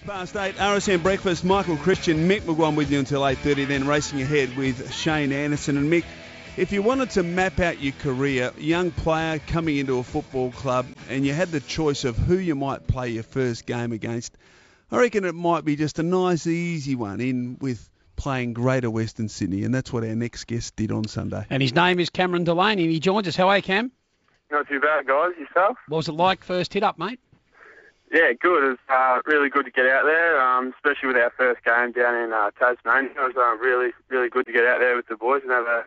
8:08, RSM Breakfast, Michael Christian, Mick McGuan with you until 8:30, then racing ahead with Shane Anderson. And Mick, if you wanted to map out your career, young player coming into a football club, and you had the choice of who you might play your first game against, I reckon it might be just a nice, easy one in with playing Greater Western Sydney, and that's what our next guest did on Sunday. And his name is Cameron Delaney, and he joins us. How are you, Cam? Not too bad, guys. Yourself? What was it like first hit up, mate? Yeah, good. It was really good to get out there, especially with our first game down in Tasmania. It was really, really good to get out there with the boys and have a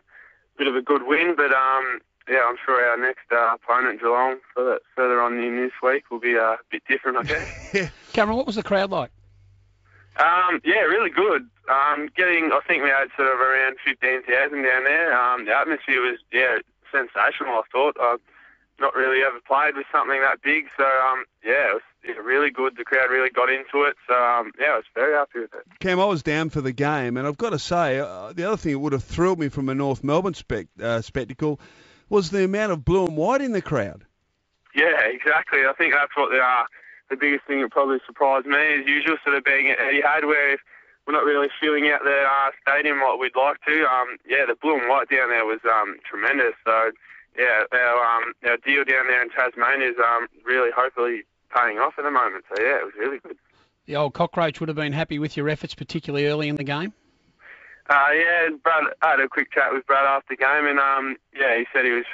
bit of a good win. But, yeah, I'm sure our next opponent, Geelong, further on in this week will be a bit different, I guess. Cameron, what was the crowd like? Yeah, really good. I think we had sort of around 15,000 down there. The atmosphere was, sensational, I thought. I've not really ever played with something that big, so, it was really good. The crowd really got into it, so, I was very happy with it. Cam, I was down for the game, and I've got to say, the other thing that would have thrilled me from a North Melbourne spectacle was the amount of blue and white in the crowd. Yeah, exactly. I think that's what the biggest thing that probably surprised me, as usual, sort of being at Etihad, where if we're not really filling out the stadium like we'd like to. The blue and white down there was tremendous. So, our deal down there in Tasmania is really hopefully paying off at the moment. So, it was really good. The old cockroach would have been happy with your efforts, particularly early in the game? Brad, I had a quick chat with Brad after the game, and he said he was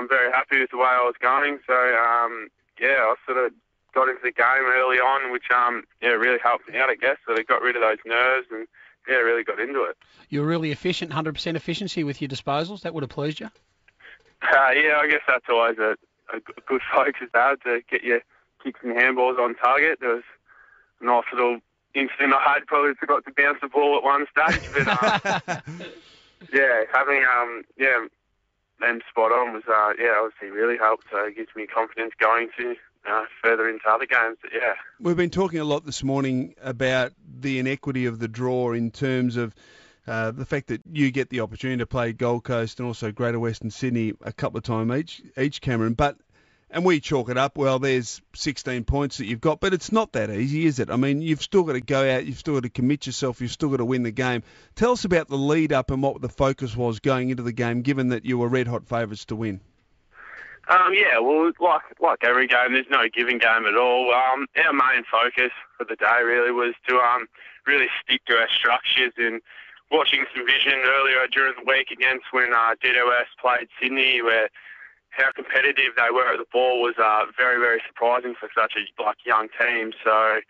very happy with the way I was going. So, I sort of got into the game early on, which really helped me out, I guess. So they got rid of those nerves and really got into it. You were really efficient, 100% efficiency with your disposals. That would have pleased you. I guess that's always a good focus to get your kicks and handballs on target. There was a nice little incident I had. Probably forgot to bounce the ball at one stage, but having them spot on was obviously really helped. So it gives me confidence going to further into other games. But, we've been talking a lot this morning about the inequity of the draw in terms of the fact that you get the opportunity to play Gold Coast and also Greater Western Sydney a couple of times each, Cameron. And we chalk it up, well, there's 16 points that you've got, but it's not that easy, is it? I mean, you've still got to go out, you've still got to commit yourself, you've still got to win the game. Tell us about the lead-up and what the focus was going into the game, given that you were red-hot favourites to win. Like every game, there's no giving game at all. Our main focus for the day really was to really stick to our structures. And watching some vision earlier during the week against when DWS played Sydney, where how competitive they were at the ball was very, very surprising for such a young team. So,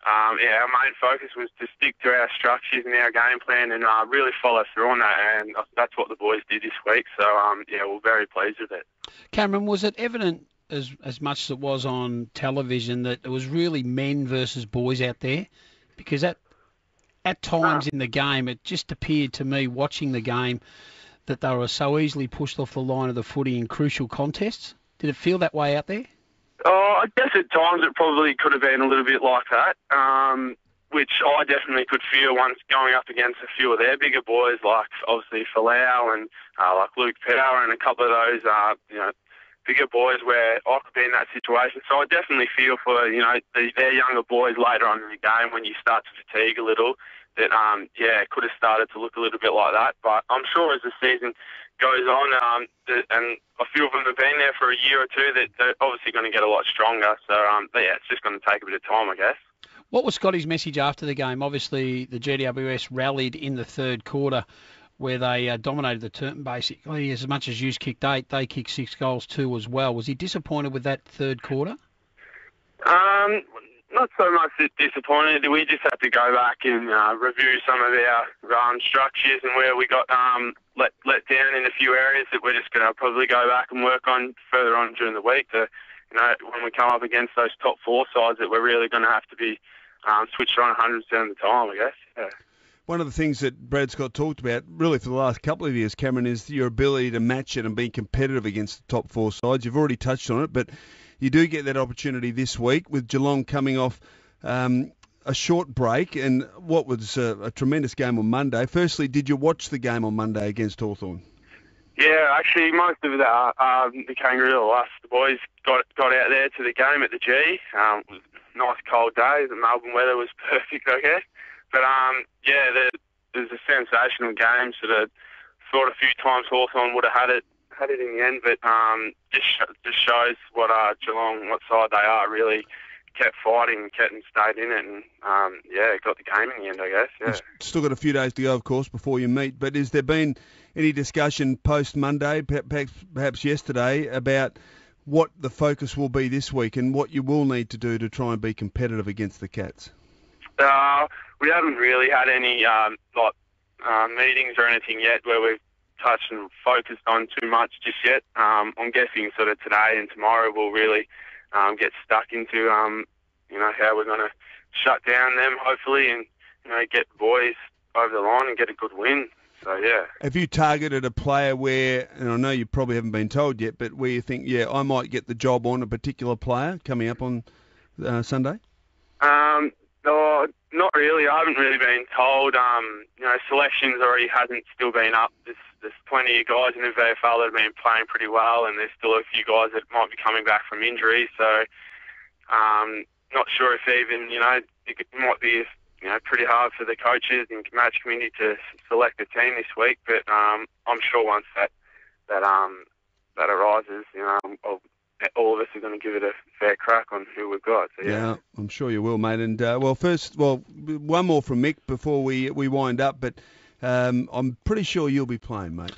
our main focus was to stick to our structures and our game plan and really follow through on that. And that's what the boys did this week. So, we're very pleased with it. Cameron, was it evident as much as it was on television that it was really men versus boys out there? Because at times in the game, it just appeared to me, watching the game, that they were so easily pushed off the line of the footy in crucial contests. Did it feel that way out there? Oh, I guess at times it probably could have been a little bit like that, which I definitely could feel once going up against a few of their bigger boys, like obviously Falau and like Luke Power and a couple of those, bigger boys where I could be in that situation. So I definitely feel for, their younger boys later on in the game when you start to fatigue a little, that, it could have started to look a little bit like that. But I'm sure as the season goes on, and a few of them have been there for a year or two, that they're obviously going to get a lot stronger. So, it's just going to take a bit of time, I guess. What was Scotty's message after the game? Obviously, the GWS rallied in the third quarter where they dominated the turn, basically. As much as you kicked 8, they kicked 6 goals too as well. Was he disappointed with that third quarter? Not so much disappointed. We just had to go back and review some of our structures and where we got let down in a few areas that we're just going to probably go back and work on further on during the week. To, when we come up against those top 4 sides, that we're really going to have to be switched on 100% of the time, I guess. Yeah. One of the things that Brad Scott talked about, really for the last couple of years, Cameron, is your ability to match it and be competitive against the top 4 sides. You've already touched on it, but you do get that opportunity this week with Geelong coming off a short break and what was a tremendous game on Monday. Firstly, did you watch the game on Monday against Hawthorn? Yeah, actually, most of the Kangaroo, us, the boys got out there to the game at the G. nice cold day. The Melbourne weather was perfect, I guess. But there's a sensational game. Sort of thought a few times Hawthorn would have had it in the end, but just shows what Geelong, what side they are. Really kept fighting, kept and stayed in it, and got the game in the end, I guess. Yeah. Still got a few days to go, of course, before you meet. But has there been any discussion post Monday, perhaps yesterday, about what the focus will be this week and what you will need to do to try and be competitive against the Cats? We haven't really had any meetings or anything yet where we've touched and focused on too much just yet. I'm guessing sort of today and tomorrow we'll really get stuck into how we're going to shut down them, hopefully, and get the boys over the line and get a good win. So, yeah. Have you targeted a player where, and I know you probably haven't been told yet, but where you think, I might get the job on a particular player coming up on Sunday? No, not really. I haven't really been told. Selections already hasn't still been up. There's plenty of guys in the VFL that have been playing pretty well, and there's still a few guys that might be coming back from injury. So, not sure if even, it might be pretty hard for the coaches and match committee to select a team this week. But I'm sure once that arises, all of us are going to give it a fair crack on who we've got. So, yeah, I'm sure you will, mate. And one more from Mick before we wind up. But I'm pretty sure you'll be playing, mate.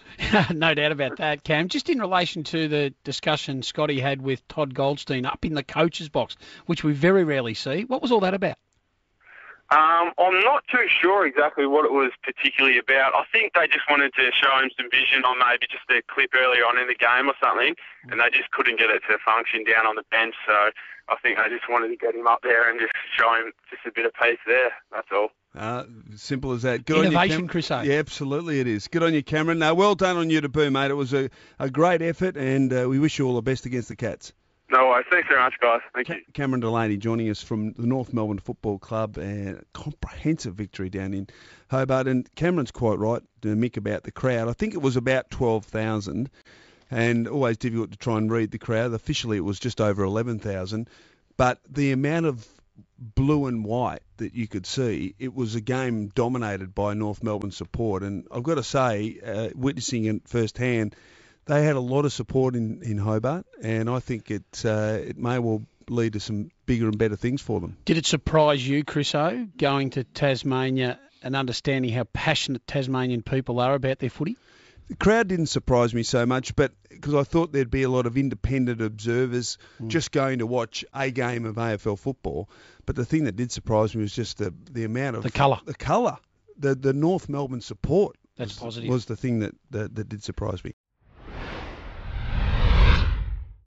No doubt about that, Cam. Just in relation to the discussion Scotty had with Todd Goldstein up in the coach's box, which we very rarely see. What was all that about? I'm not too sure exactly what it was particularly about. I think they just wanted to show him some vision on maybe just a clip earlier on in the game or something, and they just couldn't get it to function down on the bench. So I think they just wanted to get him up there and just show him just a bit of pace there. That's all. Simple as that. Good Innovation, on you, Chris O. Yeah, absolutely it is. Good on you, Cameron. Well done on you to boo, mate. It was a great effort, and we wish you all the best against the Cats. No worries. Thanks very much, guys. Thank you. Cameron Delaney joining us from the North Melbourne Football Club, and a comprehensive victory down in Hobart. And Cameron's quite right, Mick, about the crowd. I think it was about 12,000, and always difficult to try and read the crowd. Officially, it was just over 11,000. But the amount of blue and white that you could see, it was a game dominated by North Melbourne support. And I've got to say, witnessing it firsthand, they had a lot of support in Hobart, and I think it may well lead to some bigger and better things for them. Did it surprise you, Chris O, going to Tasmania and understanding how passionate Tasmanian people are about their footy? The crowd didn't surprise me so much, but because I thought there'd be a lot of independent observers just going to watch a game of AFL football. But the thing that did surprise me was just the amount of... The colour. The colour. The North Melbourne support. That's positive. Was the thing that did surprise me.